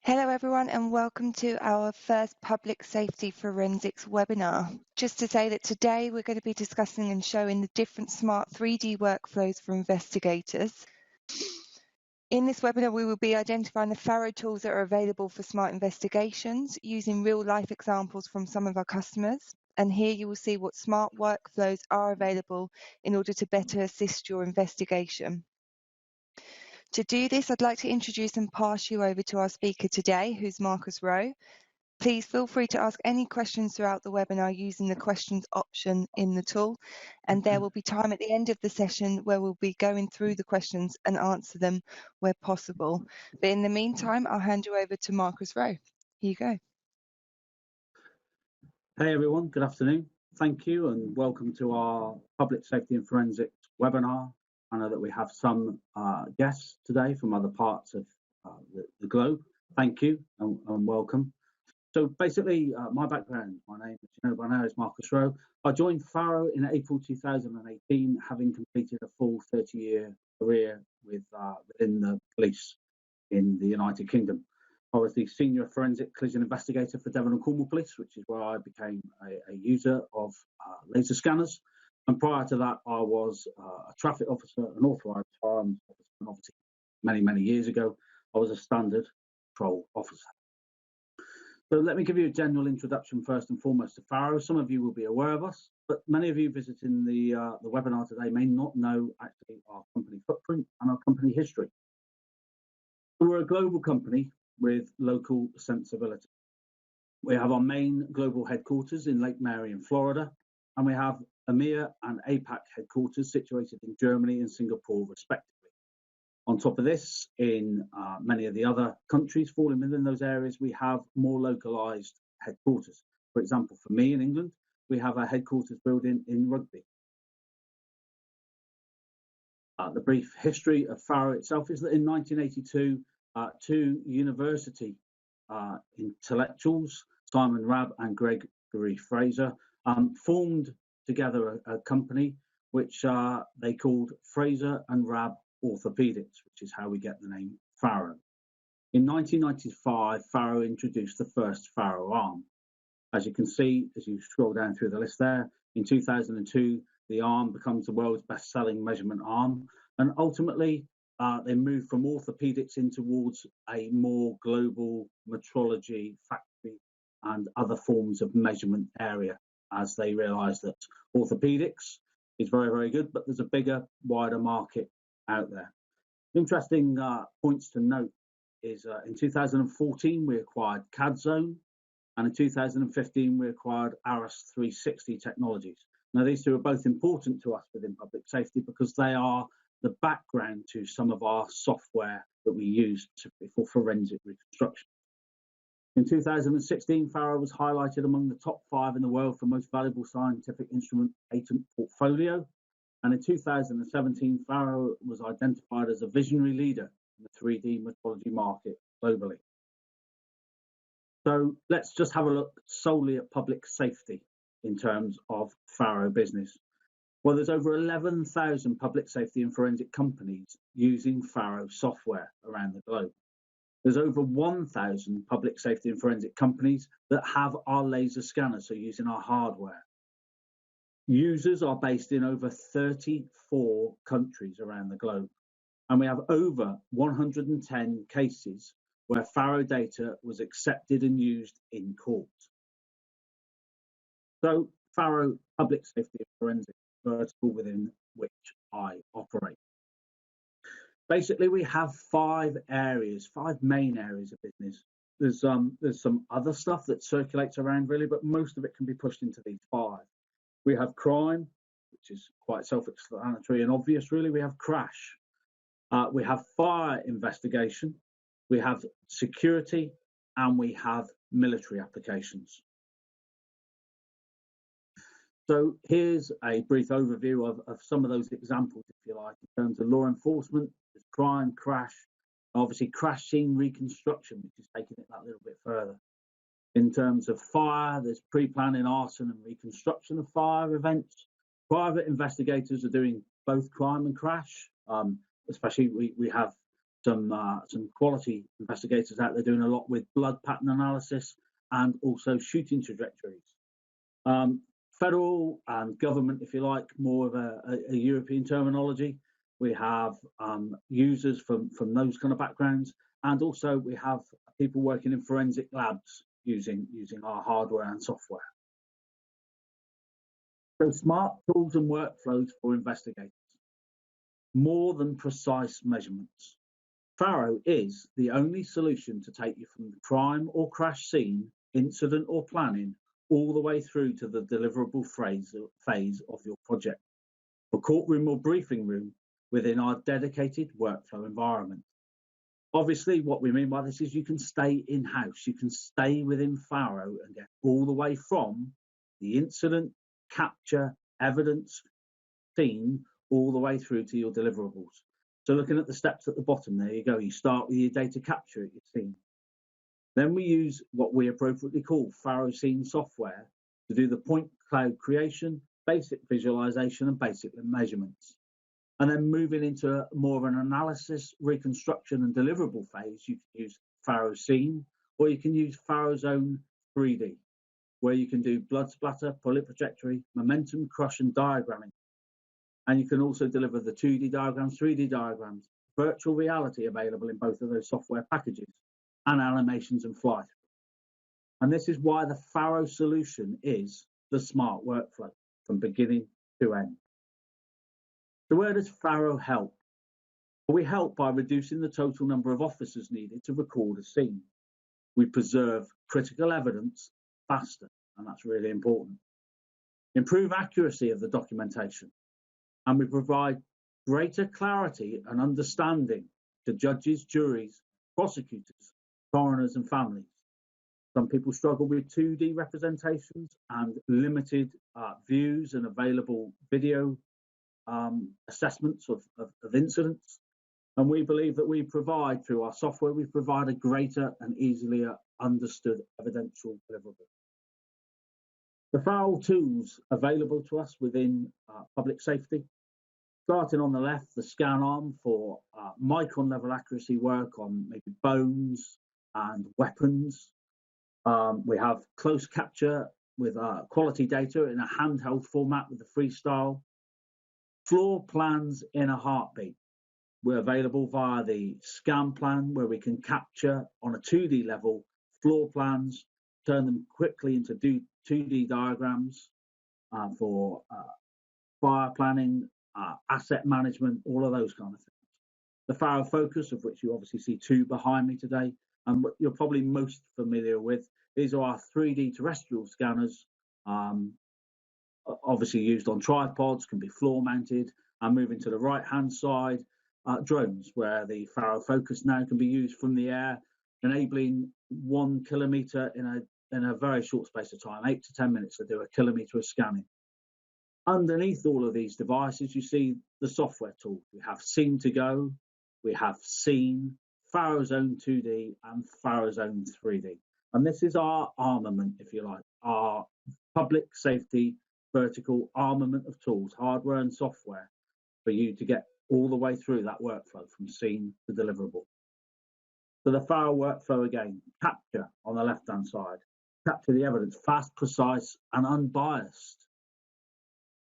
Hello everyone and welcome to our first Public Safety Forensics webinar. Just to say that today we're going to be discussing and showing the different smart 3D workflows for investigators. In this webinar we will be identifying the FARO tools that are available for smart investigations using real life examples from some of our customers. And here you will see what smart workflows are available in order to better assist your investigation. To do this, I'd like to introduce and pass you over to our speaker today, who's Marcus Rowe. Please feel free to ask any questions throughout the webinar using the questions option in the tool, and there will be time at the end of the session where we'll be going through the questions and answer them where possible. But in the meantime, I'll hand you over to Marcus Rowe. Here you go. Hey everyone, good afternoon. Thank you and welcome to our Public Safety and Forensics webinar. I know that we have some guests today from other parts of the globe. Thank you and welcome. So basically, my background, my name, as you know by now, is Marcus Rowe. I joined FARO in April 2018, having completed a full 30-year career within the police in the United Kingdom. I was the Senior Forensic Collision Investigator for Devon and Cornwall Police, which is where I became a user of laser scanners. And prior to that, I was a traffic officer, an authorised firearms officer, and obviously many years ago, I was a standard patrol officer. So let me give you a general introduction first and foremost to FARO. Some of you will be aware of us, but many of you visiting the webinar today may not know actually our company footprint and our company history. We're a global company with local sensibility. We have our main global headquarters in Lake Mary in Florida, and we have EMEA and APAC headquarters situated in Germany and Singapore, respectively. On top of this, in many of the other countries falling within those areas, we have more localised headquarters. For example, for me in England, we have a headquarters building in Rugby. The brief history of FARO itself is that in 1982, two university intellectuals, Simon Rabb and Gregory Fraser, formed together a company which they called Fraser and Rabb Orthopedics, which is how we get the name FARO. In 1995, FARO introduced the first FARO arm. As you can see, as you scroll down through the list there, in 2002, the arm becomes the world's best-selling measurement arm, and ultimately they moved from orthopedics in towards a more global metrology, factory, and other forms of measurement area, as they realised that orthopedics is very good, but there's a bigger, wider market out there. Interesting points to note is in 2014 we acquired CADZone, and in 2015 we acquired ARIS 360 technologies. Now these two are both important to us within public safety because they are the background to some of our software that we use for forensic reconstruction. In 2016, FARO was highlighted among the top 5 in the world for most valuable scientific instrument patent portfolio. And in 2017, FARO was identified as a visionary leader in the 3D metrology market globally. So let's just have a look solely at public safety in terms of FARO business. Well, there's over 11,000 public safety and forensic companies using FARO software around the globe. There's over 1,000 public safety and forensic companies that have our laser scanner, so using our hardware. Users are based in over 34 countries around the globe, and we have over 110 cases where FARO data was accepted and used in court. So FARO Public Safety and Forensic vertical within which I operate. Basically, we have 5 main areas of business. There's some other stuff that circulates around really, but most of it can be pushed into these 5. We have crime, which is quite self-explanatory and obvious really. We have crash. We have fire investigation. We have security, and we have military applications. So here's a brief overview of some of those examples, if you like, in terms of law enforcement. There's crime, crash, obviously crash scene reconstruction, which is taking it that little bit further. In terms of fire, there's pre-planning, arson and reconstruction of fire events. Private investigators are doing both crime and crash. Especially we have some quality investigators out there doing a lot with blood pattern analysis and also shooting trajectories. Federal and government, if you like, more of a European terminology. We have users from those kind of backgrounds, and also we have people working in forensic labs using our hardware and software. So smart tools and workflows for investigators. More than precise measurements. FARO is the only solution to take you from the crime or crash scene, incident or planning, all the way through to the deliverable phase of your project, a courtroom or briefing room within our dedicated workflow environment. Obviously, what we mean by this is you can stay in-house, you can stay within FARO and get all the way from the incident, capture, evidence, scene, all the way through to your deliverables. So looking at the steps at the bottom, there you go. You start with your data capture at your scene. Then we use what we appropriately call FARO Scene software to do the point cloud creation, basic visualization, and basic measurements. And then moving into more of an analysis, reconstruction, and deliverable phase, you can use FARO Scene, or you can use FARO's own 3D, where you can do blood splatter, bullet trajectory, momentum, crush, and diagramming. And you can also deliver the 2D diagrams, 3D diagrams, virtual reality available in both of those software packages, and animations and fly. And this is why the FARO solution is the smart workflow from beginning to end. So where does FARO help? Well, we help by reducing the total number of officers needed to record a scene. We preserve critical evidence faster, and that's really important. Improve accuracy of the documentation. And we provide greater clarity and understanding to judges, juries, prosecutors, coroners, and families. Some people struggle with 2D representations and limited views and available video assessments of incidents. And we believe that we provide, through our software, we provide a greater and easily understood evidential deliverable. The FARO tools available to us within public safety. Starting on the left, the scan arm for micron level accuracy work on maybe bones and weapons. We have close capture with quality data in a handheld format with the freestyle. Floor plans in a heartbeat. We're available via the scan plan, where we can capture on a 2D level floor plans, turn them quickly into 2D diagrams for fire planning, asset management, all of those kind of things. The FARO Focus, of which you obviously see two behind me today, and what you're probably most familiar with, these are our 3D terrestrial scanners, obviously used on tripods, can be floor mounted, and moving to the right hand side, drones, where the FARO Focus now can be used from the air, enabling 1 kilometre in a very short space of time, 8 to 10 minutes to do a kilometre of scanning. Underneath all of these devices, you see the software tools. We have Scene to Go, we have Scene, FARO's own 2D, and FARO's own 3D. And this is our armament, if you like, our public safety vertical armament of tools, hardware and software, for you to get all the way through that workflow from scene to deliverable. So the FARO workflow again, capture on the left-hand side, capture the evidence, fast, precise, and unbiased.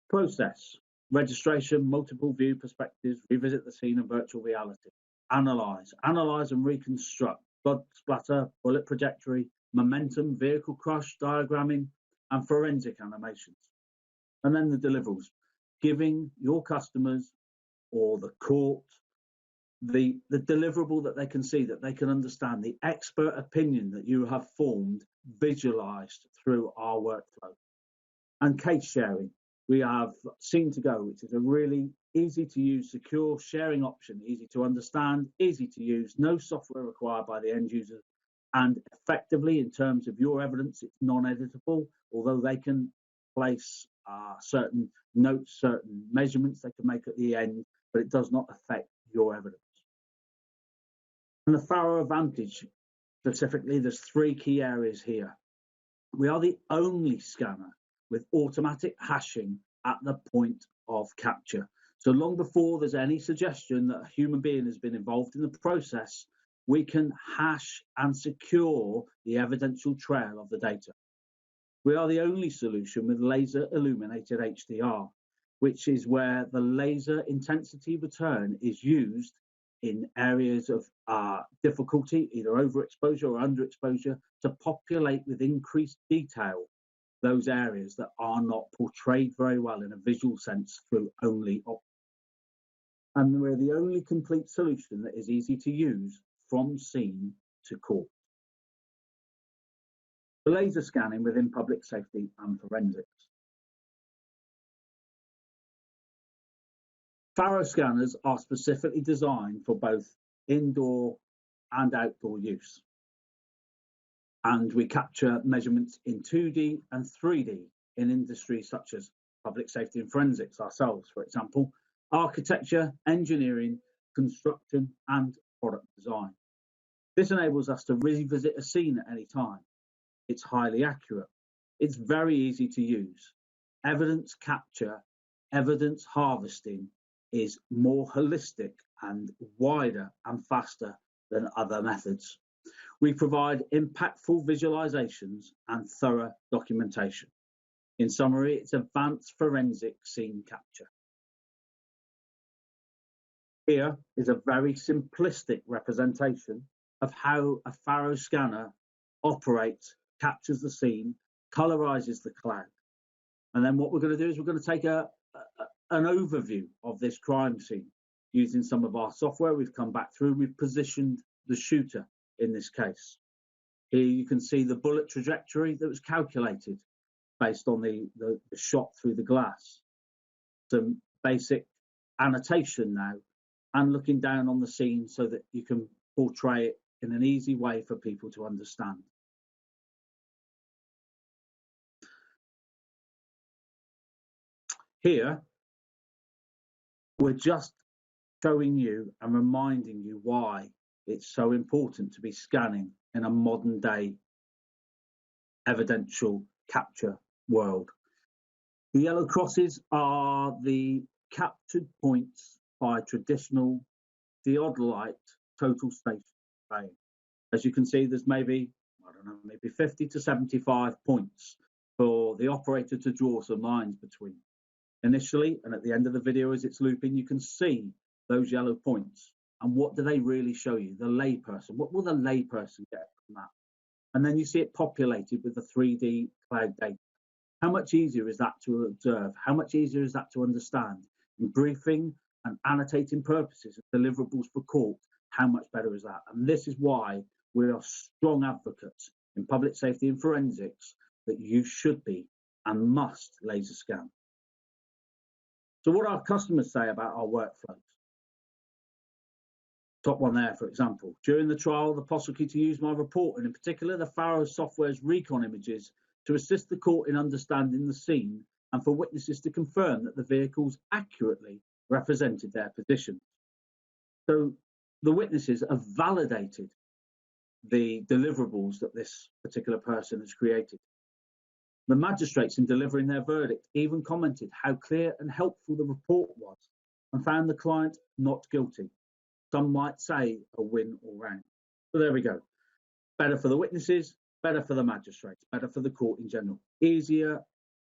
Process, registration, multiple view perspectives, revisit the scene and virtual reality. Analyze and reconstruct, blood splatter, bullet trajectory, momentum, vehicle crush, diagramming, and forensic animations. And then the deliverables, giving your customers or the court the deliverable that they can see, that they can understand, the expert opinion that you have formed, visualized through our workflow. And case sharing. We have Scene to Go, which is a really easy to use, secure sharing option, easy to understand, easy to use, no software required by the end user. And effectively, in terms of your evidence, it's non-editable, although they can place certain notes, certain measurements they can make at the end, but it does not affect your evidence. And the FARO Advantage, specifically, there's 3 key areas here. We are the only scanner with automatic hashing at the point of capture. So long before there's any suggestion that a human being has been involved in the process, we can hash and secure the evidential trail of the data. We are the only solution with laser illuminated HDR, which is where the laser intensity return is used in areas of difficulty, either overexposure or underexposure, to populate with increased detail those areas that are not portrayed very well in a visual sense through only optics. And we're the only complete solution that is easy to use from scene to court. The laser scanning within public safety and forensics. FARO scanners are specifically designed for both indoor and outdoor use. And we capture measurements in 2D and 3D in industries such as public safety and forensics ourselves, for example, architecture, engineering, construction, and product design. This enables us to revisit a scene at any time. It's highly accurate. It's very easy to use. Evidence capture, evidence harvesting is more holistic and wider and faster than other methods. We provide impactful visualizations and thorough documentation. In summary, it's advanced forensic scene capture. Here is a very simplistic representation of how a FARO scanner operates, captures the scene, colorizes the cloud. And then what we're going to do is we're going to take an overview of this crime scene using some of our software. We've come back through, we've positioned the shooter in this case. Here you can see the bullet trajectory that was calculated based on the shot through the glass. Some basic annotation now, and looking down on the scene so that you can portray it in an easy way for people to understand. Here, we're just showing you and reminding you why it's so important to be scanning in a modern day evidential capture world. The yellow crosses are the captured points by traditional theodolite total station surveying. As you can see, there's maybe 50 to 75 points for the operator to draw some lines between. Initially, and at the end of the video as it's looping, you can see those yellow points. And what do they really show you? The layperson. What will the layperson get from that? And then you see it populated with the 3D cloud data. How much easier is that to observe? How much easier is that to understand? In briefing and annotating purposes of deliverables for court, how much better is that? And this is why we are strong advocates in public safety and forensics that you should be and must laser scan. So what do our customers say about our workflows? Top one there, for example. During the trial, the prosecutor used my report, and in particular, the FARO software's recon images to assist the court in understanding the scene and for witnesses to confirm that the vehicles accurately represented their position. So the witnesses have validated the deliverables that this particular person has created. The magistrates, in delivering their verdict, even commented how clear and helpful the report was and found the client not guilty. Some might say a win all round. So there we go. Better for the witnesses, better for the magistrates, better for the court in general. Easier,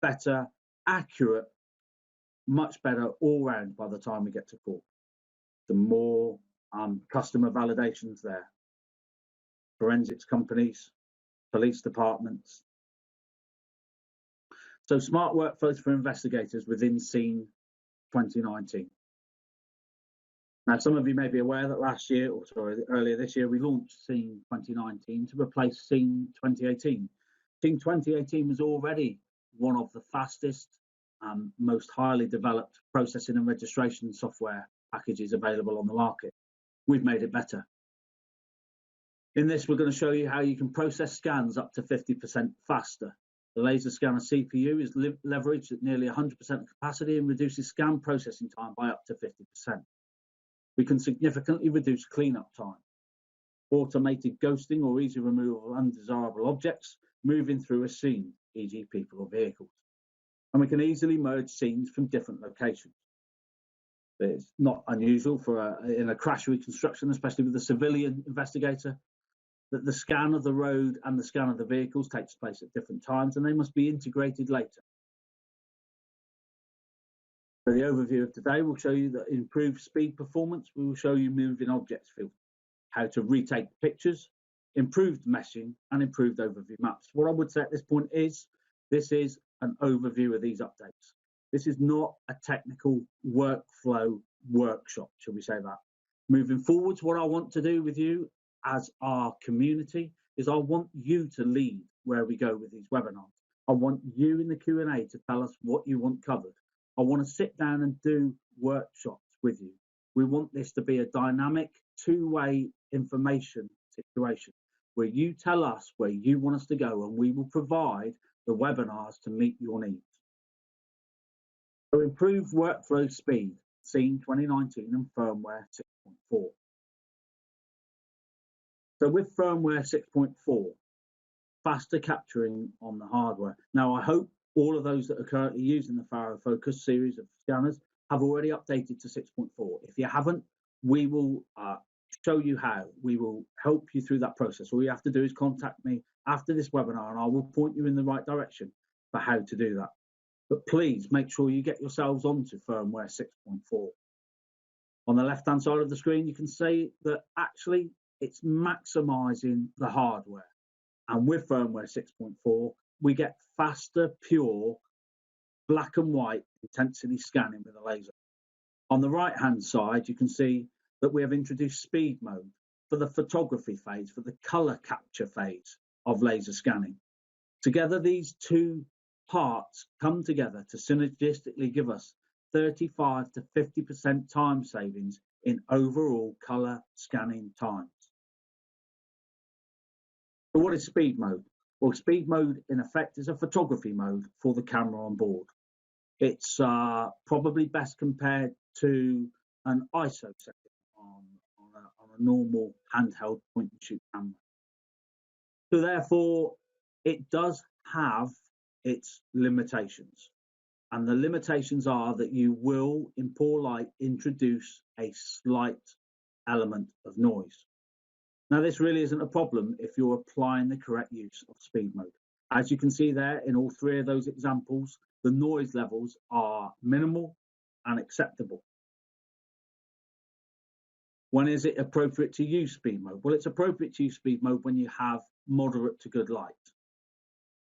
better, accurate, much better all round by the time we get to court. The more customer validations there. Forensics companies, police departments. So smart workflows for investigators within Scene 2019. Now, some of you may be aware that earlier this year, we launched Scene 2019 to replace Scene 2018. Scene 2018 was already one of the fastest and most highly developed processing and registration software packages available on the market. We've made it better. In this, we're going to show you how you can process scans up to 50% faster. The laser scanner CPU is leveraged at nearly 100% of capacity and reduces scan processing time by up to 50%. We can significantly reduce cleanup time, automated ghosting or easy removal of undesirable objects moving through a scene, e.g. people or vehicles. And we can easily merge scenes from different locations. It's not unusual for in a crash reconstruction, especially with a civilian investigator, that the scan of the road and the scan of the vehicles takes place at different times, and they must be integrated later. For the overview of today, we'll show you that improved speed performance. We will show you moving objects field, how to retake pictures, improved meshing, and improved overview maps. What I would say at this point is, this is an overview of these updates. This is not a technical workflow workshop, shall we say that. Moving forwards, what I want to do with you as our community is I want you to lead where we go with these webinars. I want you in the Q&A to tell us what you want covered. I want to sit down and do workshops with you. We want this to be a dynamic, two-way information situation where you tell us where you want us to go, and we will provide the webinars to meet your needs. So improved workflow speed, Scene 2019 and firmware 6.4. So with firmware 6.4, faster capturing on the hardware. Now, I hope all of those that are currently using the FARO Focus series of scanners have already updated to 6.4. If you haven't, we will show you how. We will help you through that process. All you have to do is contact me after this webinar, and I will point you in the right direction for how to do that. But please make sure you get yourselves onto firmware 6.4. On the left-hand side of the screen, you can see that actually it's maximizing the hardware. And with firmware 6.4, we get faster, pure, black and white intensity scanning with a laser. On the right-hand side, you can see that we have introduced speed mode for the photography phase, for the color capture phase of laser scanning. Together, these two parts come together to synergistically give us 35 to 50% time savings in overall color scanning times. So what is speed mode? Well, speed mode in effect is a photography mode for the camera on board. It's probably best compared to an ISO setting on a normal handheld point and shoot camera. So therefore, it does have its limitations. And the limitations are that you will, in poor light, introduce a slight element of noise. Now, this really isn't a problem if you're applying the correct use of speed mode. As you can see there in all three of those examples, the noise levels are minimal and acceptable. When is it appropriate to use speed mode? Well, it's appropriate to use speed mode when you have moderate to good light.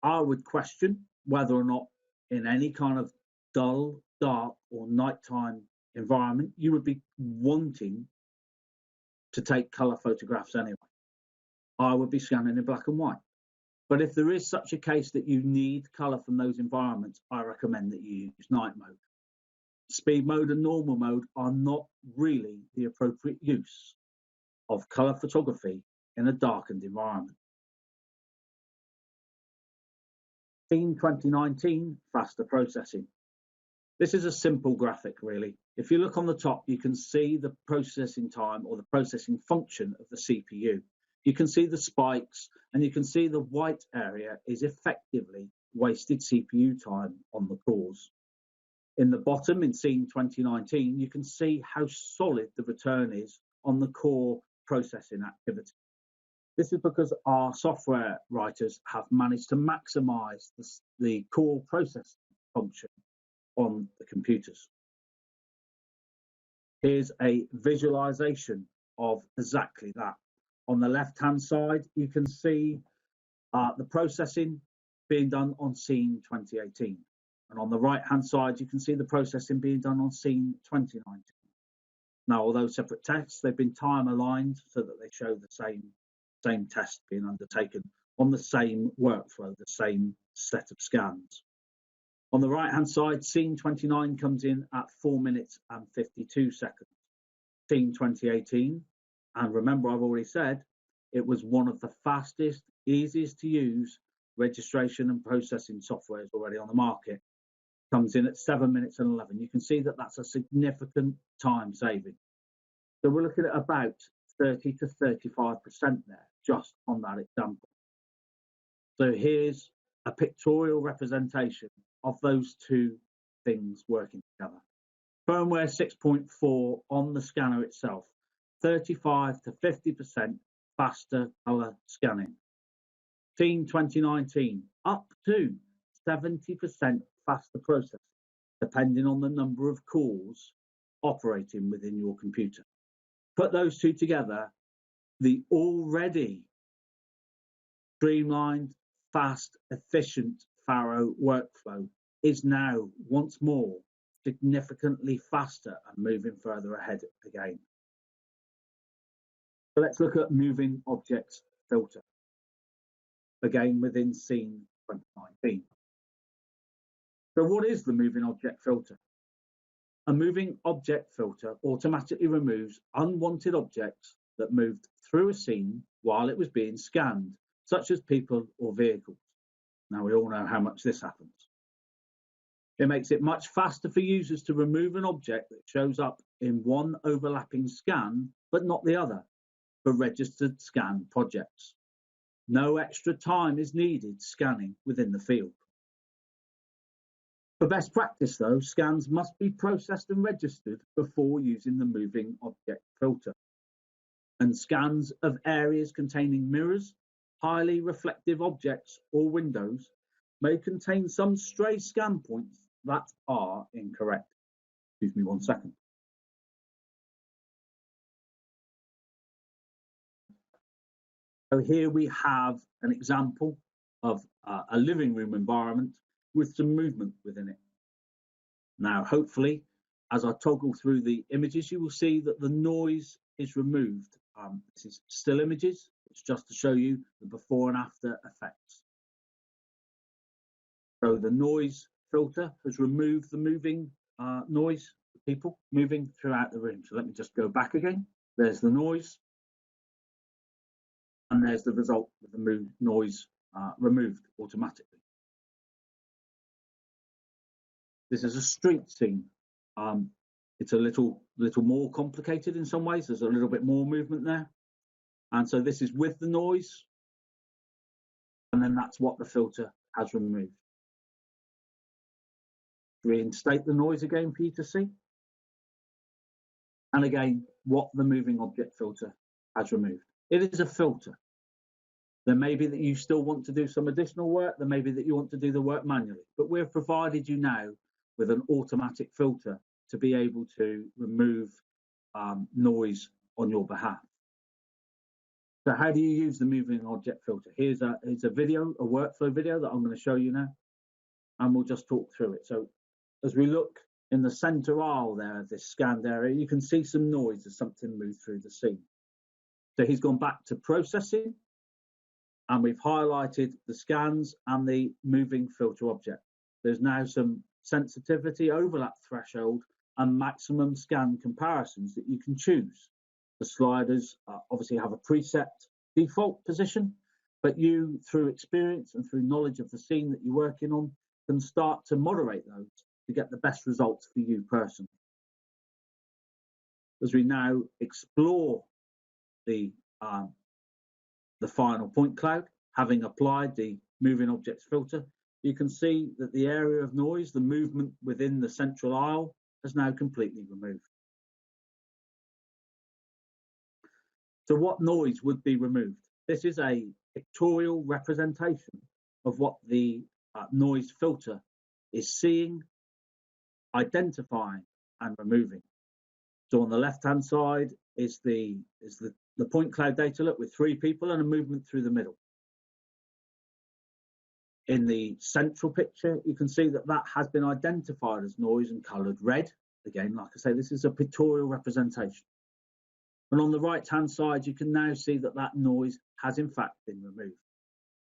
I would question whether or not in any kind of dull, dark or nighttime environment, you would be wanting to take colour photographs anyway. I would be scanning in black and white. But if there is such a case that you need colour from those environments, I recommend that you use night mode. Speed mode and normal mode are not really the appropriate use of colour photography in a darkened environment. Scene 2019, faster processing. This is a simple graphic, really. If you look on the top, you can see the processing time or the processing function of the CPU. You can see the spikes, and you can see the white area is effectively wasted CPU time on the cores. In the bottom, in Scene 2019, you can see how solid the return is on the core processing activity. This is because our software writers have managed to maximize the core processing function on the computers. Here's a visualization of exactly that. On the left-hand side, you can see the processing being done on Scene 2018. And on the right-hand side, you can see the processing being done on Scene 2019. Now, although separate tests, they've been time-aligned so that they show the same test being undertaken on the same workflow, the same set of scans. On the right-hand side, Scene 29 comes in at 4 minutes and 52 seconds. Scene 2018, and remember I've already said, it was one of the fastest, easiest to use registration and processing softwares already on the market, comes in at 7 minutes and 11. You can see that that's a significant time saving. So we're looking at about 30 to 35% there, just on that example. So here's a pictorial representation of those two things working together. Firmware 6.4 on the scanner itself, 35 to 50% faster colour scanning. Scene 2019, up to 70% faster processing, depending on the number of cores operating within your computer. Put those two together, the already streamlined, fast, efficient FARO workflow is now once more significantly faster and moving further ahead again. So let's look at moving objects filter, again within scene 2019. So what is the moving object filter? A moving object filter automatically removes unwanted objects that moved through a scene while it was being scanned, such as people or vehicles. Now we all know how much this happens. It makes it much faster for users to remove an object that shows up in one overlapping scan, but not the other, for registered scan projects. No extra time is needed scanning within the field. For best practice though, scans must be processed and registered before using the moving object filter. And scans of areas containing mirrors, highly reflective objects or windows may contain some stray scan points that are incorrect. Excuse me 1 second. So here we have an example of a living room environment with some movement within it. Now, hopefully, as I toggle through the images, you will see that the noise is removed. This is still images. It's just to show you the before and after effects. So the noise filter has removed the moving noise, people moving throughout the room. So let me just go back again. There's the noise. And there's the result of the noise removed automatically. This is a street scene. It's a little more complicated in some ways. There's a little bit more movement there. And so this is with the noise. And then that's what the filter has removed. Reinstate the noise again for you to see. And again, what the moving object filter has removed. It is a filter. There may be that you still want to do some additional work. There may be that you want to do the work manually. But we've provided you now with an automatic filter to be able to remove noise on your behalf. So how do you use the moving object filter? Here's a video, a workflow video that I'm going to show you now. And we'll just talk through it. So as we look in the center aisle there of this scanned area, you can see some noise as something moved through the scene. So he's gone back to processing, and we've highlighted the scans and the moving filter object. There's now some sensitivity, overlap threshold, and maximum scan comparisons that you can choose. The sliders obviously have a preset default position, but you, through experience and through knowledge of the scene that you're working on, can start to moderate those to get the best results for you personally. As we now explore the final point cloud, having applied the moving objects filter, you can see that the area of noise, the movement within the central aisle, is now completely removed. So what noise would be removed? This is a pictorial representation of what the noise filter is seeing, identifying, and removing. So on the left-hand side is the point cloud data look with 3 people and a movement through the middle. In the central picture, you can see that that has been identified as noise and coloured red. Again, like I say, this is a pictorial representation. And on the right-hand side, you can now see that that noise has in fact been removed.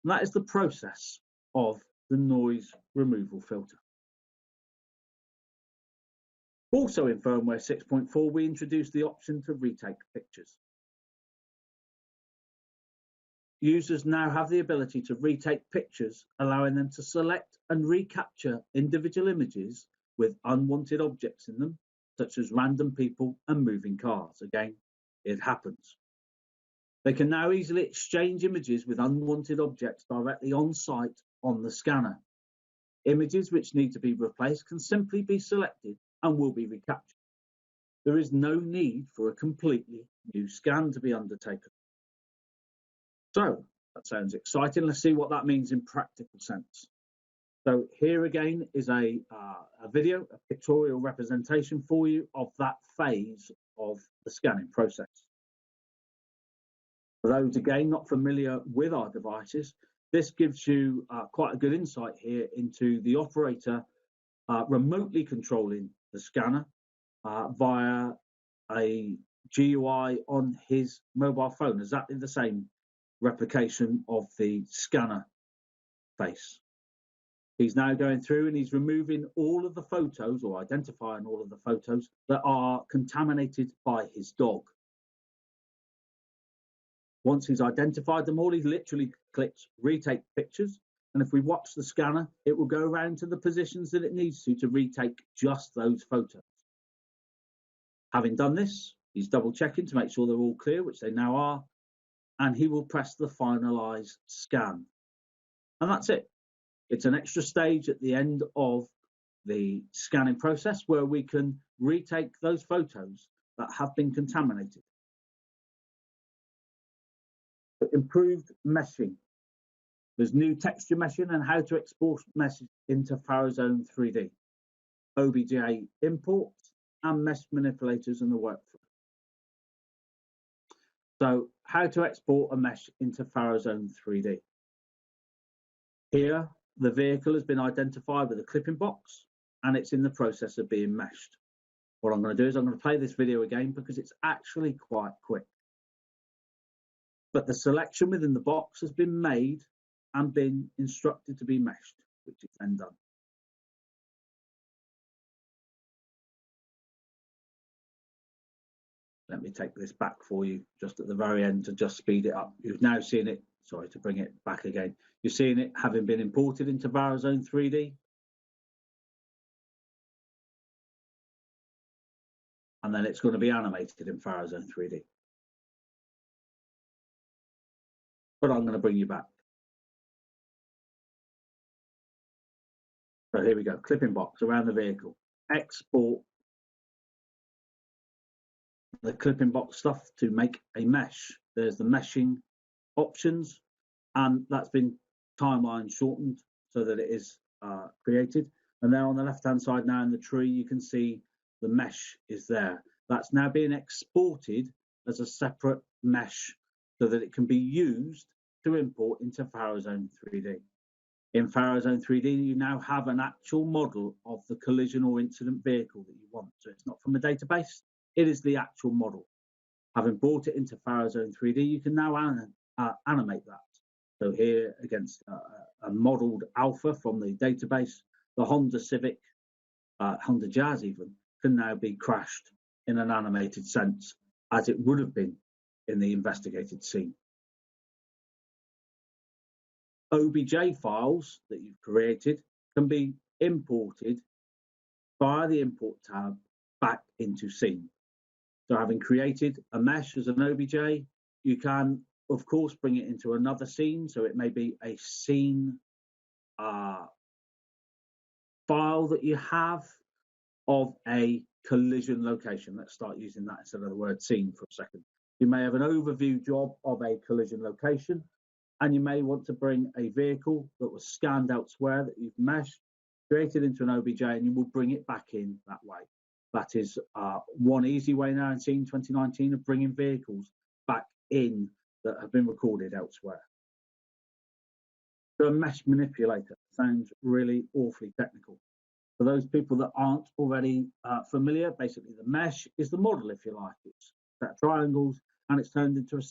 And that is the process of the noise removal filter. Also in firmware 6.4, we introduced the option to retake pictures. Users now have the ability to retake pictures, allowing them to select and recapture individual images with unwanted objects in them, such as random people and moving cars. Again, it happens. They can now easily exchange images with unwanted objects directly on site on the scanner. Images which need to be replaced can simply be selected and will be recaptured. There is no need for a completely new scan to be undertaken. So that sounds exciting. Let's see what that means in practical sense. So here again is a video, a pictorial representation for you of that phase of the scanning process. For those again not familiar with our devices, this gives you quite a good insight here into the operator remotely controlling the scanner via a GUI on his mobile phone, exactly the same replication of the scanner face. He's now going through and he's removing all of the photos, or identifying all of the photos that are contaminated by his dog. Once he's identified them all, he literally clicks retake pictures. And if we watch the scanner, it will go around to the positions that it needs to retake just those photos. Having done this, he's double checking to make sure they're all clear, which they now are, and he will press the finalize scan. And that's it. It's an extra stage at the end of the scanning process where we can retake those photos that have been contaminated. Improved meshing. There's new texture meshing and how to export mesh into FARO SCENE 3D. OBJ imports and mesh manipulators in the workflow. So how to export a mesh into FARO SCENE 3D. Here, the vehicle has been identified with a clipping box and it's in the process of being meshed. What I'm going to do is I'm going to play this video again because it's actually quite quick. But the selection within the box has been made and been instructed to be meshed, which is then done. Let me take this back for you just at the very end to just speed it up. You've now seen it, sorry to bring it back again. You're seeing it having been imported into FARO SCENE 3D. And then it's going to be animated in FARO SCENE 3D. But I'm going to bring you back. So here we go, clipping box around the vehicle. Export the clipping box stuff to make a mesh. There's the meshing options, and that's been timeline shortened so that it is created. And then on the left hand side now in the tree, you can see the mesh is there. That's now being exported as a separate mesh so that it can be used to import into FARO SCENE 3D. In FARO SCENE 3D, you now have an actual model of the collision or incident vehicle that you want. So it's not from a database, it is the actual model. Having brought it into FARO SCENE 3D, you can now animate that. So here against a modeled alpha from the database, the Honda Civic, Honda Jazz even, can now be crashed in an animated sense as it would have been in the investigated scene. OBJ files that you've created can be imported via the import tab back into scene. So having created a mesh as an OBJ, you can of course bring it into another scene. So it may be a scene file that you have of a collision location. Let's start using that instead of the word scene for a second. You may have an overview job of a collision location, and you may want to bring a vehicle that was scanned elsewhere that you've meshed, created into an OBJ, and you will bring it back in that way. That is one easy way now in Scene 2019 of bringing vehicles back in that have been recorded elsewhere. So a mesh manipulator sounds really awfully technical. For those people that aren't already familiar, basically the mesh is the model, if you like. It's set triangles and it's turned into a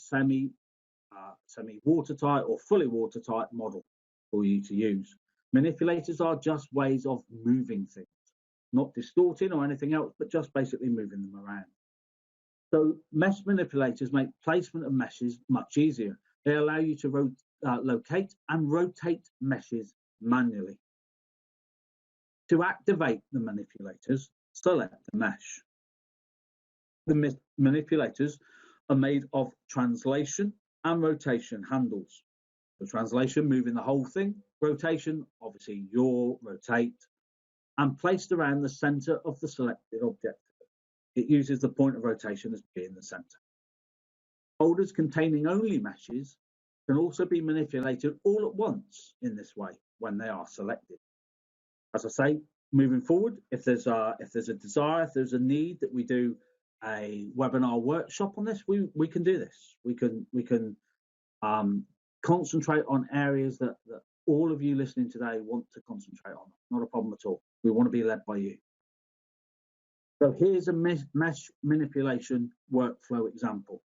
semi-watertight or fully watertight model for you to use. Manipulators are just ways of moving things, not distorting or anything else, but just basically moving them around. So mesh manipulators make placement of meshes much easier. They allow you to locate and rotate meshes manually. To activate the manipulators, select the mesh. The manipulators are made of translation and rotation handles. The translation, moving the whole thing. Rotation, obviously yaw, rotate. and placed around the centre of the selected object. It uses the point of rotation as being the centre. Folders containing only meshes can also be manipulated all at once in this way when they are selected. As I say, moving forward, if there's a desire, if there's a need that we do a webinar workshop on this, we can do this. We can concentrate on areas that all of you listening today want to concentrate on. Not a problem at all. We want to be led by you. So here's a mesh manipulation workflow example.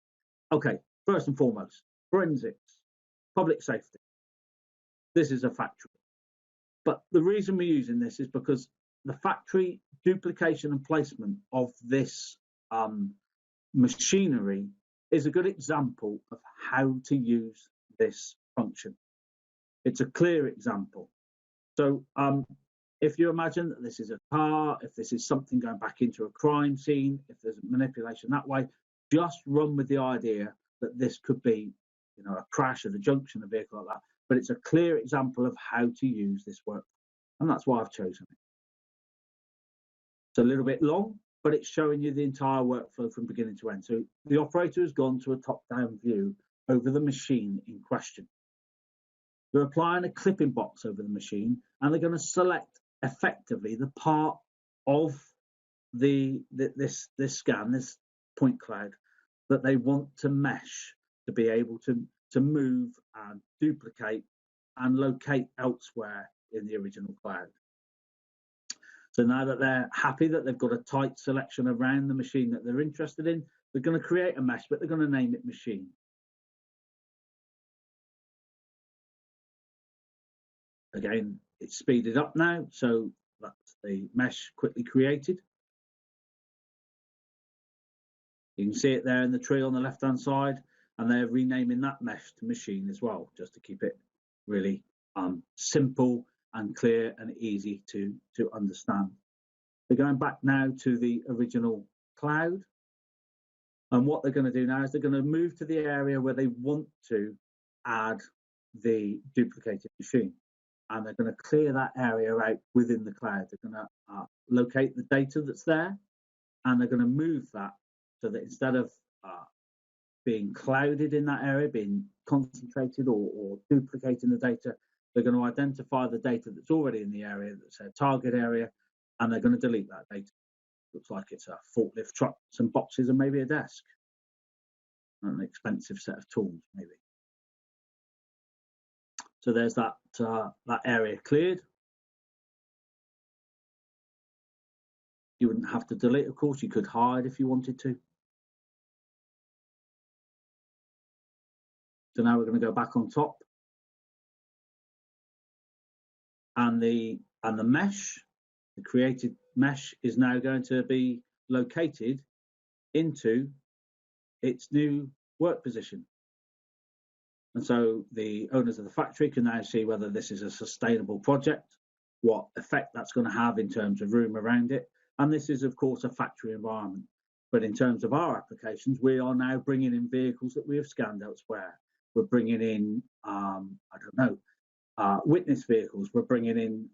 Okay, first and foremost, forensics, public safety. This is a factory. But the reason we're using this is because the factory duplication and placement of this machinery is a good example of how to use this function. It's a clear example. So if you imagine that this is a car, if this is something going back into a crime scene, if there's manipulation that way, just run with the idea that this could be, you know, a crash at a junction, a vehicle like that. But it's a clear example of how to use this work, and that's why I've chosen it. It's a little bit long, but it's showing you the entire workflow from beginning to end. So the operator has gone to a top-down view over the machine in question. They're applying a clipping box over the machine, and they're going to select effectively the part of this scan, this point cloud, that they want to mesh to be able to move and duplicate and locate elsewhere in the original cloud. So now that they're happy that they've got a tight selection around the machine that they're interested in, they're going to create a mesh, but they're going to name it machine. Again, it's speeded up now, so that's the mesh quickly created. You can see it there in the tree on the left-hand side, and they're renaming that mesh to machine as well, just to keep it really simple and clear and easy to understand. They're going back now to the original cloud, and what they're going to do now is they're going to move to the area where they want to add the duplicated machine, and they're going to clear that area out within the cloud. They're going to locate the data that's there, and they're going to move that so that instead of being clouded in that area, being concentrated or duplicating the data, they're going to identify the data that's already in the area, that's a target area, and they're going to delete that data. Looks like it's a forklift truck, some boxes, and maybe a desk. An expensive set of tools, maybe. So there's that area cleared. You wouldn't have to delete, of course. You could hide if you wanted to. So now we're going to go back on top, and the mesh, the created mesh, is now going to be located into its new work position. And so the owners of the factory can now see whether this is a sustainable project, what effect that's going to have in terms of room around it. And this is, of course, a factory environment. But in terms of our applications, we are now bringing in vehicles that we have scanned elsewhere. We're bringing in, witness vehicles. We're bringing in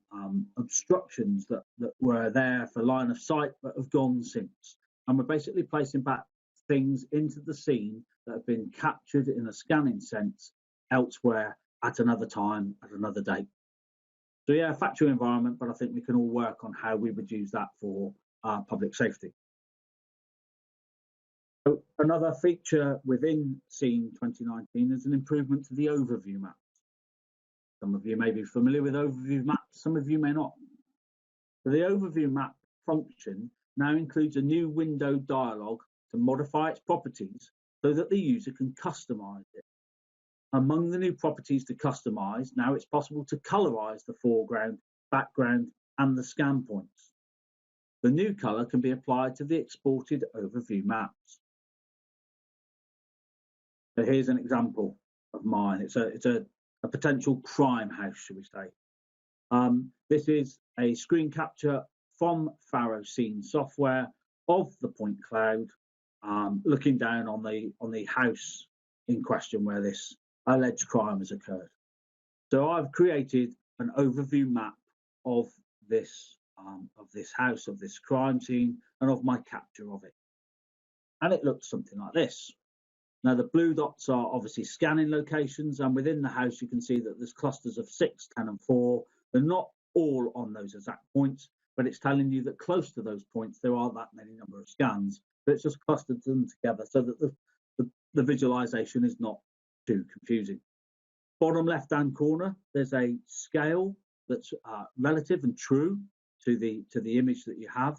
obstructions that were there for line of sight but have gone since. And we're basically placing back things into the scene that have been captured in a scanning sense elsewhere at another time, at another date. So yeah, factory environment, but I think we can all work on how we would use that for public safety. So another feature within Scene 2019 is an improvement to the overview maps. Some of you may be familiar with overview maps, some of you may not. So the overview map function now includes a new window dialog to modify its properties so that the user can customize it. Among the new properties to customize, now it's possible to colorize the foreground, background, and the scan points. The new color can be applied to the exported overview maps. So here's an example of mine. It's a potential crime house, should we say. This is a screen capture from FARO SCENE software of the point cloud, looking down on the house in question where this alleged crime has occurred. So I've created an overview map of this of this house, of this crime scene, and of my capture of it. And it looks something like this. Now, the blue dots are obviously scanning locations, and within the house, you can see that there's clusters of 6, 10, and 4. They're not all on those exact points, but it's telling you that close to those points, there aren't that many number of scans. But it's just clustered them together so that the visualization is not too confusing. Bottom left-hand corner, there's a scale that's relative and true to the image that you have.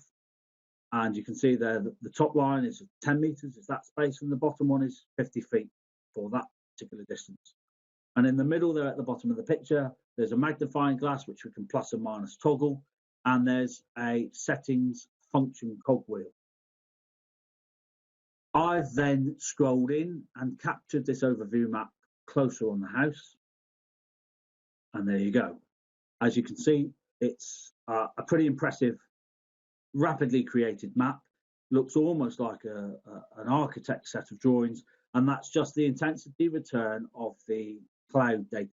And you can see there that the top line is 10 meters, is that space, and the bottom one is 50 feet for that particular distance. And in the middle there at the bottom of the picture, there's a magnifying glass, which we can plus and minus toggle, and there's a settings function cogwheel. I've then scrolled in and captured this overview map closer on the house. And there you go. As you can see, it's a pretty impressive, rapidly created map. Looks almost like an architect's set of drawings, and that's just the intensity return of the cloud data.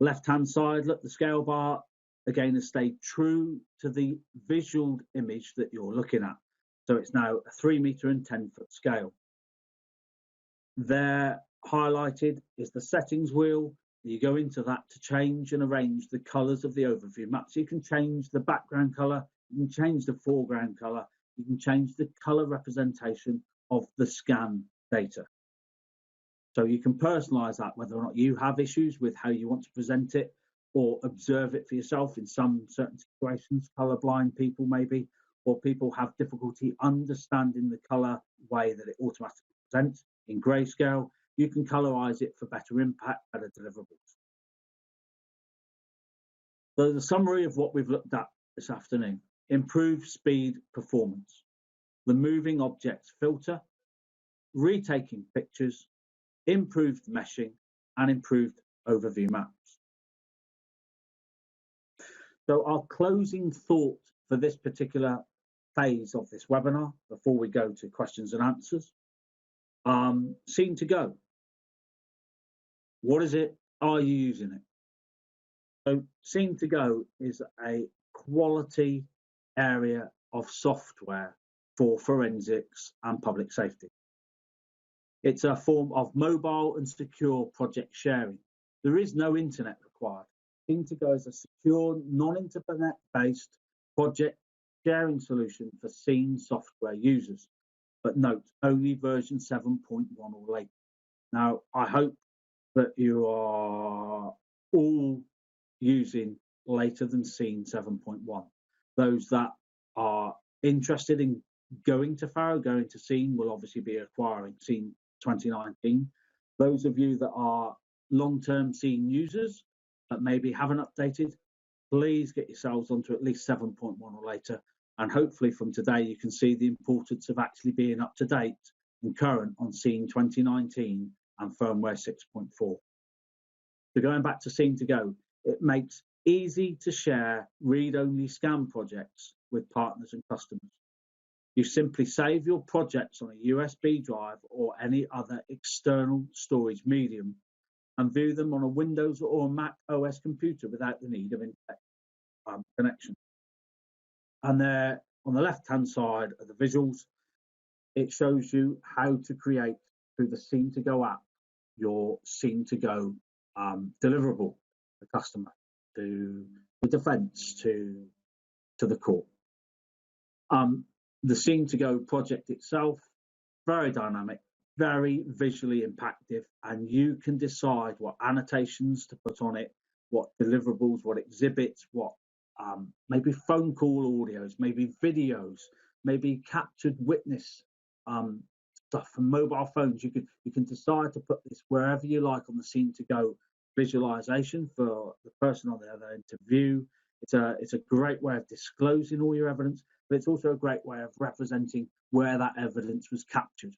Left-hand side, look, the scale bar again has stayed true to the visual image that you're looking at. So it's now a 3 meter and 10-foot scale. There highlighted is the settings wheel. You go into that to change and arrange the colors of the overview map. So you can change the background color, you can change the foreground color, you can change the color representation of the scan data. So you can personalize that, whether or not you have issues with how you want to present it or observe it for yourself in some certain situations, colorblind people maybe, or people have difficulty understanding the color way that it automatically presents in grayscale. You can colorize it for better impact, better deliverables. So the summary of what we've looked at this afternoon: improved speed performance, the moving objects filter, retaking pictures, improved meshing, and improved overview maps. So our closing thought for this particular phase of this webinar, before we go to questions and answers, Scene to Go. What is it? Are you using it? So Scene to Go is a quality area of software for forensics and public safety. It's a form of mobile and secure project sharing. There is no internet required. Scene to Go is a secure, non-internet based project sharing solution for scene software users. But note, only version 7.1 or later. Now, I hope that you are all using later than Scene 7.1. Those that are interested in going to FARO, going to Scene, will obviously be acquiring Scene 2019. Those of you that are long-term Scene users that maybe haven't updated, please get yourselves onto at least 7.1 or later. And hopefully from today, you can see the importance of actually being up to date and current on Scene 2019 and firmware 6.4. So going back to Scene to Go, it makes easy to share read-only scan projects with partners and customers. You simply save your projects on a USB drive or any other external storage medium and view them on a Windows or Mac OS computer without the need of internet connection. And there on the left-hand side of the visuals, it shows you how to create through the Scene to Go app your Scene to Go deliverable to the customer, to the defence, to the court. The Scene to Go project itself, very dynamic, very visually impactful, and you can decide what annotations to put on it, what deliverables, what exhibits, what maybe phone call audios, maybe videos, maybe captured witness stuff from mobile phones. You can decide to put this wherever you like on the Scene to Go visualization for the person on the other end to view. It's a great way of disclosing all your evidence, but it's also a great way of representing where that evidence was captured.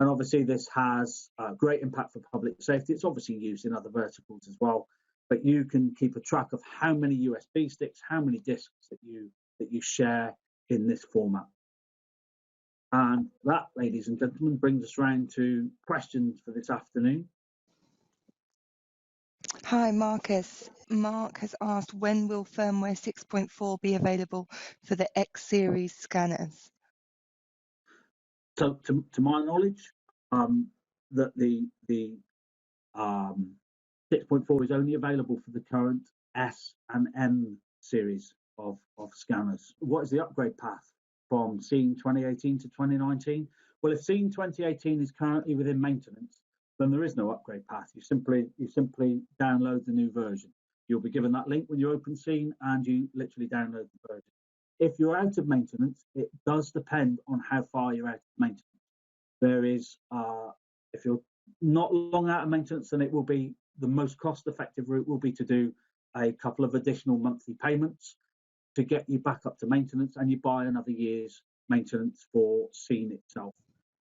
And obviously this has great impact for public safety. It's obviously used in other verticals as well, but you can keep a track of how many USB sticks, how many disks that you share in this format. And that, ladies and gentlemen, brings us round to questions for this afternoon. Hi, Marcus. Mark has asked, when will firmware 6.4 be available for the X series scanners? So, to my knowledge, that the 6.4 is only available for the current S and M series of scanners. What is the upgrade path from Scene 2018 to 2019? Well, if Scene 2018 is currently within maintenance, then there is no upgrade path. You simply download the new version. You'll be given that link when you open Scene, and you literally download the version. If you're out of maintenance, it does depend on how far you're out of maintenance. There is, if you're not long out of maintenance, then it will be the most cost-effective route will be to do a couple of additional monthly payments to get you back up to maintenance, and you buy another year's maintenance for Scene itself,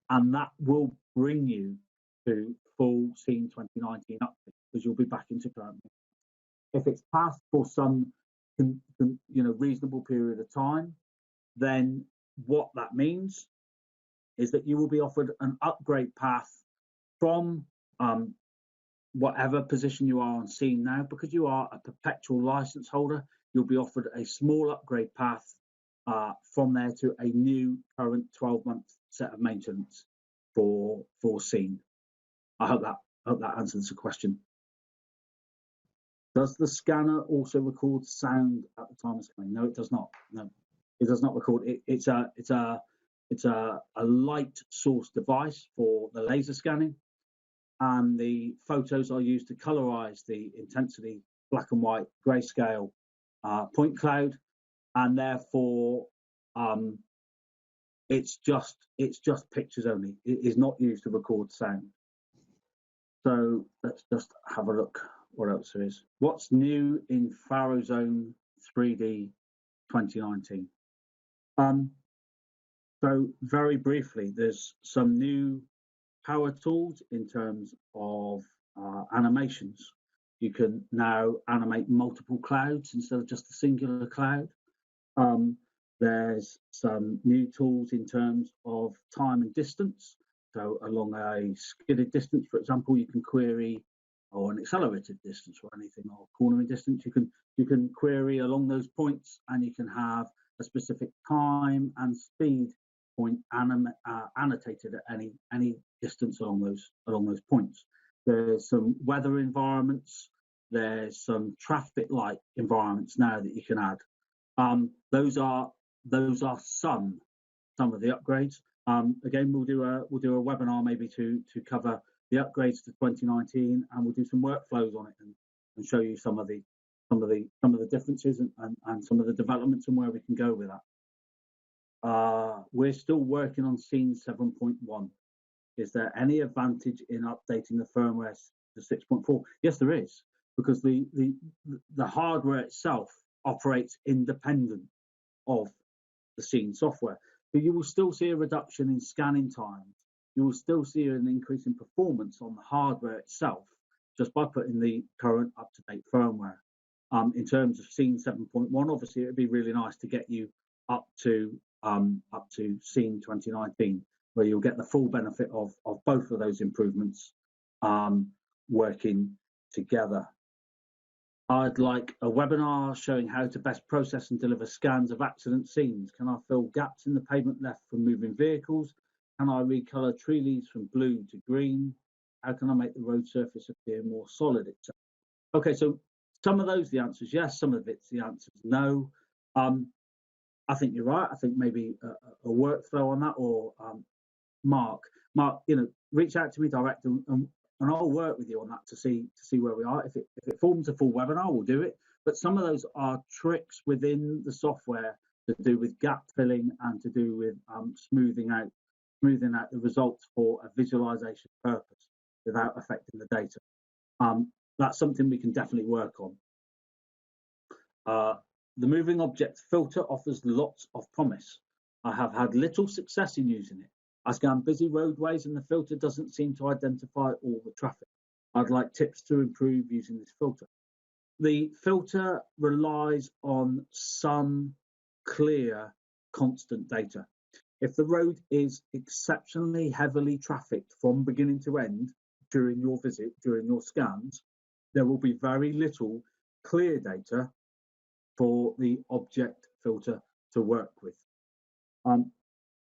and that will bring you to full Scene 2019 update, because you'll be back into current maintenance. If it's passed for some reasonable period of time, then what that means is that you will be offered an upgrade path from whatever position you are on Scene now. Because you are a perpetual license holder, you'll be offered a small upgrade path from there to a new current 12-month set of maintenance for Scene. I hope that answers the question. Does the scanner also record sound at the time of scanning? No, it does not. No, it does not record. It's a light source device for the laser scanning, and the photos are used to colorize the intensity black and white grayscale point cloud, and therefore it's just pictures only. It is not used to record sound. So let's just have a look what else there is. What's new in FARO SCENE 3D 2019? So very briefly, there's some new power tools in terms of animations. You can now animate multiple clouds instead of just a singular cloud. There's some new tools in terms of time and distance. So along a skidded distance, for example, you can query, or an accelerated distance or anything, or cornering distance, you can query along those points, and you can have a specific time and speed point annotated at any distance along those points. There's some weather environments. There's some traffic light environments now that you can add. Those are some of the upgrades. Again, we'll do a webinar maybe to cover the upgrades to 2019, and we'll do some workflows on it and show you some of the differences and some of the developments and where we can go with that. We're still working on Scene 7.1. Is there any advantage in updating the firmware to 6.4? Yes, there is, because the hardware itself operates independent of the Scene software. So you will still see a reduction in scanning times. You will still see an increase in performance on the hardware itself just by putting the current up-to-date firmware. In terms of Scene 7.1, obviously it would be really nice to get you up to Scene 2019, where you'll get the full benefit of both of those improvements working together. I'd like a webinar showing how to best process and deliver scans of accident scenes. Can I fill gaps in the pavement left from moving vehicles? Can I recolour tree leaves from blue to green? How can I make the road surface appear more solid, etc.? Okay, so some of those, the answer is yes. Some of it's the answer is no. I think you're right. I think maybe a workflow on that, or Mark, reach out to me direct, and I'll work with you on that to see where we are. If it forms a full webinar, we'll do it. But some of those are tricks within the software to do with gap filling and to do with smoothing out the results for a visualization purpose without affecting the data. That's something we can definitely work on. The moving object filter offers lots of promise. I have had little success in using it. I scan busy roadways and the filter doesn't seem to identify all the traffic. I'd like tips to improve using this filter. The filter relies on some clear, constant data. If the road is exceptionally heavily trafficked from beginning to end during your visit, during your scans, there will be very little clear data for the object filter to work with.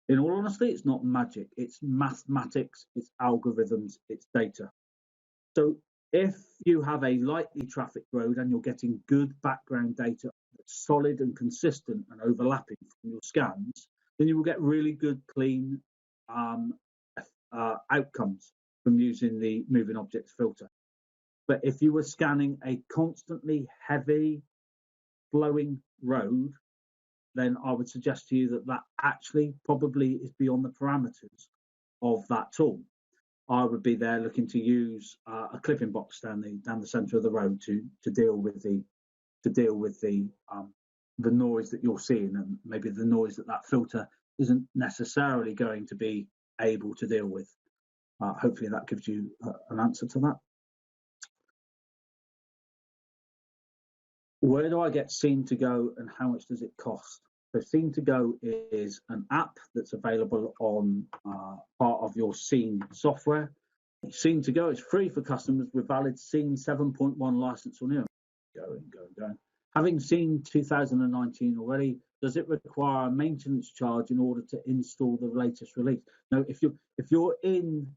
In all honesty, it's not magic. It's mathematics, it's algorithms, it's data. So if you have a lightly trafficked road and you're getting good background data that's solid and consistent and overlapping from your scans, then you will get really good, clean outcomes from using the moving objects filter. But if you were scanning a constantly heavy flowing road, then I would suggest to you that that actually probably is beyond the parameters of that tool. I would be there looking to use a clipping box down the centre of the road to deal with the noise that you're seeing, and maybe the noise that filter isn't necessarily going to be able to deal with. Hopefully that gives you an answer to that. Where do I get Scene to Go and how much does it cost? So Scene to Go is an app that's available on part of your Scene software. Scene to Go is free for customers with valid Scene 7.1 license or newer. Going. Having seen 2019 already, does it require a maintenance charge in order to install the latest release? No, if you're in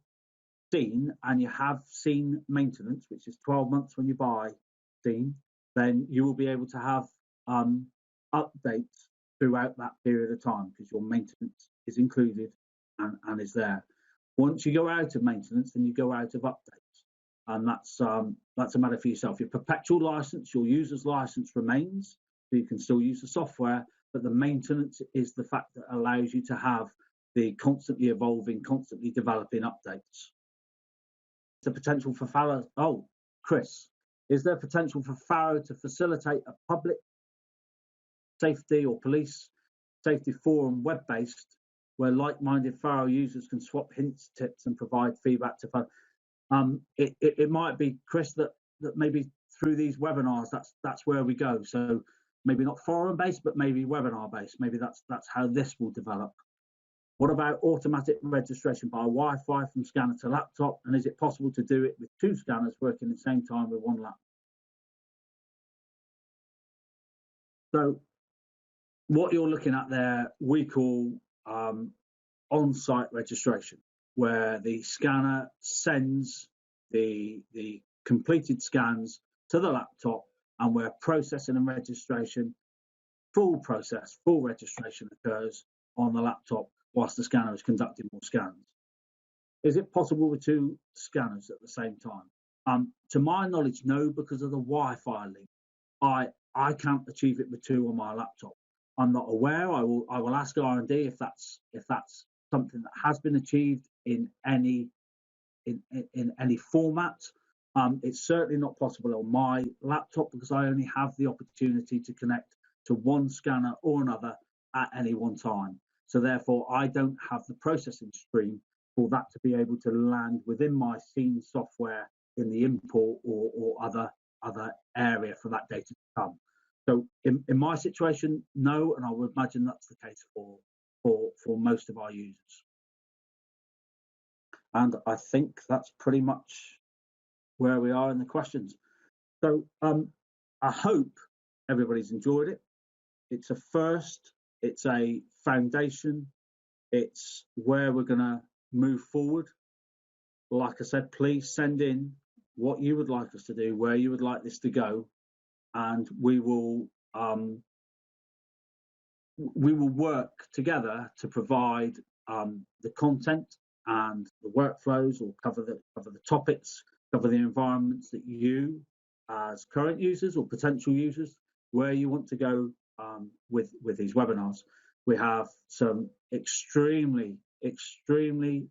Scene and you have Scene maintenance, which is 12 months when you buy Scene, then you will be able to have updates throughout that period of time because your maintenance is included and is there. Once you go out of maintenance, then you go out of updates, and that's a matter for yourself. Your perpetual license, your user's license remains, so you can still use the software, but the maintenance is the fact that allows you to have the constantly evolving, constantly developing updates. The potential for FARO. Oh, Chris, is there potential for FARO to facilitate a public safety or police safety forum web-based where like-minded FARO users can swap hints, tips, and provide feedback to FARO? It might be, Chris, that maybe through these webinars, that's where we go. So maybe not forum-based, but maybe webinar-based. Maybe that's how this will develop. What about automatic registration by Wi-Fi from scanner to laptop? And is it possible to do it with two scanners working at the same time with one laptop? So what you're looking at there, we call on-site registration, where the scanner sends the completed scans to the laptop, and where processing and registration, full registration occurs on the laptop whilst the scanner is conducting more scans. Is it possible with two scanners at the same time? To my knowledge, no, because of the Wi-Fi link. I can't achieve it with two on my laptop. I'm not aware. I will ask R&D if that's something that has been achieved in any format. It's certainly not possible on my laptop because I only have the opportunity to connect to one scanner or another at any one time. So therefore, I don't have the processing stream for that to be able to land within my Scene software in the import or other area for that data to come. So in my situation, no, and I would imagine that's the case for most of our users. And I think that's pretty much where we are in the questions. So I hope everybody's enjoyed it. It's a first, it's a foundation, it's where we're going to move forward. Like I said, please send in what you would like us to do, where you would like this to go, and we will work together to provide the content and the workflows, or cover the topics, cover the environments that you, as current users or potential users, where you want to go with these webinars. We have some extremely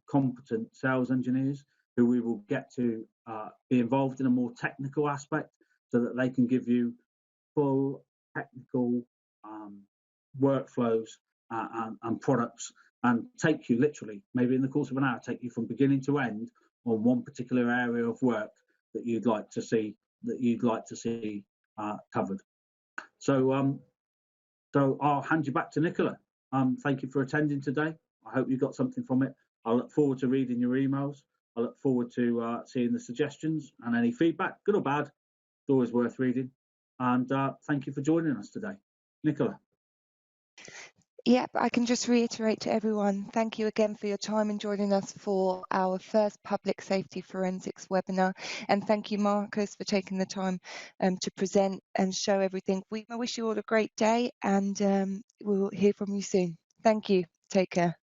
competent sales engineers who we will get to be involved in a more technical aspect, so that they can give you full technical workflows and products, and take you literally, maybe in the course of an hour, take you from beginning to end on one particular area of work that you'd like to see covered. So I'll hand you back to Nicola. Thank you for attending today. I hope you got something from it. I look forward to reading your emails. I look forward to seeing the suggestions and any feedback, good or bad. It's always worth reading. And thank you for joining us today. Nicola. Yep, I can just reiterate to everyone, thank you again for your time and joining us for our first Public Safety Forensics webinar. And thank you, Marcus, for taking the time to present and show everything. We wish you all a great day, and we'll hear from you soon. Thank you. Take care.